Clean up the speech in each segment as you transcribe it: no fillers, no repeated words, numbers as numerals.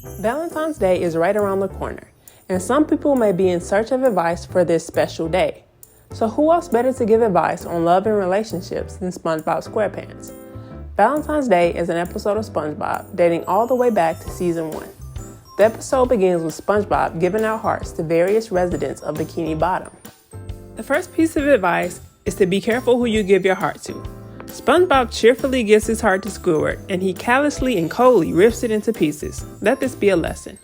Valentine's Day is right around the corner, and some people may be in search of advice for this special day. So who else better to give advice on love and relationships than SpongeBob SquarePants? Valentine's Day is an episode of SpongeBob dating all the way back to season 1. The episode begins with SpongeBob giving out hearts to various residents of Bikini Bottom. The first piece of advice is to be careful who you give your heart to. SpongeBob cheerfully gives his heart to Squidward, and he callously and coldly rips it into pieces. Let this be a lesson.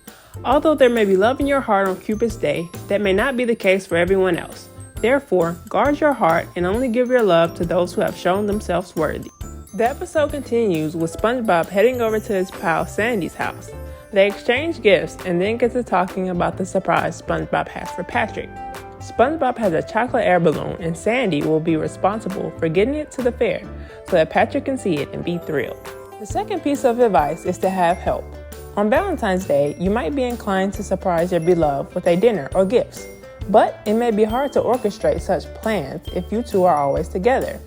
Although there may be love in your heart on Cupid's day, that may not be the case for everyone else. Therefore, guard your heart and only give your love to those who have shown themselves worthy. The episode continues with SpongeBob heading over to his pal Sandy's house. They exchange gifts and then get to talking about the surprise SpongeBob has for Patrick. SpongeBob has a chocolate air balloon, and Sandy will be responsible for getting it to the fair so that Patrick can see it and be thrilled. The second piece of advice is to have help. On Valentine's Day, you might be inclined to surprise your beloved with a dinner or gifts, but it may be hard to orchestrate such plans if you two are always together.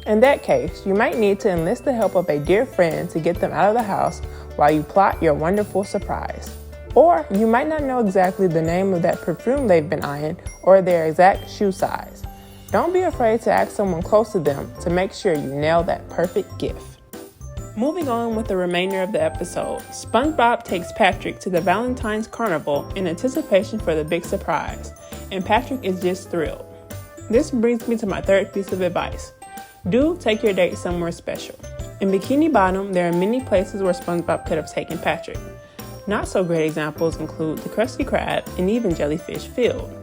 In that case, you might need to enlist the help of a dear friend to get them out of the house while you plot your wonderful surprise. Or you might not know exactly the name of that perfume they've been eyeing or their exact shoe size. Don't be afraid to ask someone close to them to make sure you nail that perfect gift. Moving on with the remainder of the episode, SpongeBob takes Patrick to the Valentine's Carnival in anticipation for the big surprise, and Patrick is just thrilled. This brings me to my third piece of advice. Do take your date somewhere special. In Bikini Bottom, there are many places where SpongeBob could have taken Patrick. Not so great examples include the Krusty Krab and even Jellyfish Field.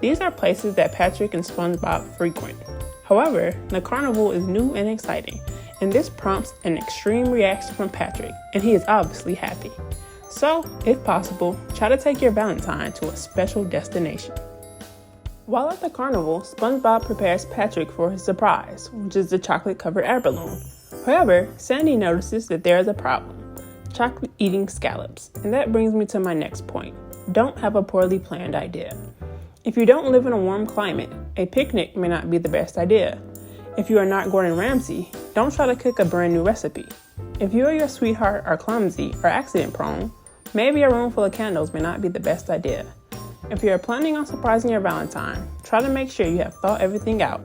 These are places that Patrick and SpongeBob frequent. However, the carnival is new and exciting, and this prompts an extreme reaction from Patrick, and he is obviously happy. So, if possible, try to take your Valentine to a special destination. While at the carnival, SpongeBob prepares Patrick for his surprise, which is the chocolate-covered air balloon. However, Sandy notices that there is a problem. Chocolate eating scallops. And that brings me to my next point. Don't have a poorly planned idea. If you don't live in a warm climate, a picnic may not be the best idea. If you are not Gordon Ramsay, don't try to cook a brand new recipe. If you or your sweetheart are clumsy or accident prone, maybe a room full of candles may not be the best idea. If you are planning on surprising your Valentine, try to make sure you have thought everything out.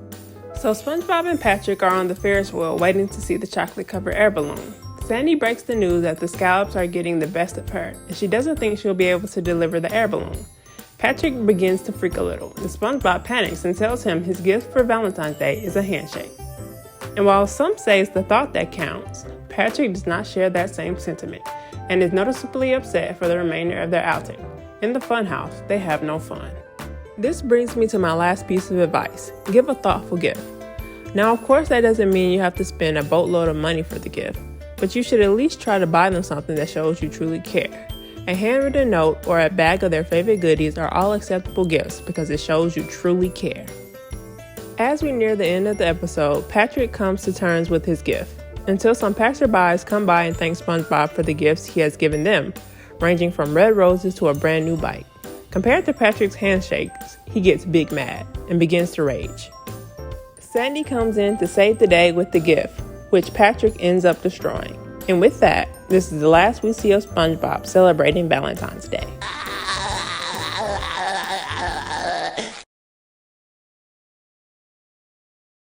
So SpongeBob and Patrick are on the Ferris wheel waiting to see the chocolate-covered air balloon. Sandy breaks the news that the scallops are getting the best of her, and she doesn't think she'll be able to deliver the air balloon. Patrick begins to freak a little, and SpongeBob panics and tells him his gift for Valentine's Day is a handshake. And while some say it's the thought that counts, Patrick does not share that same sentiment, and is noticeably upset for the remainder of their outing. In the funhouse, they have no fun. This brings me to my last piece of advice. Give a thoughtful gift. Now, of course, that doesn't mean you have to spend a boatload of money for the gift, but you should at least try to buy them something that shows you truly care. A handwritten note or a bag of their favorite goodies are all acceptable gifts because it shows you truly care. As we near the end of the episode, Patrick comes to terms with his gift, until some passerbys come by and thank SpongeBob for the gifts he has given them, ranging from red roses to a brand new bike. Compared to Patrick's handshakes, he gets big mad and begins to rage. Sandy comes in to save the day with the gift, which Patrick ends up destroying. And with that, this is the last we see of SpongeBob celebrating Valentine's Day.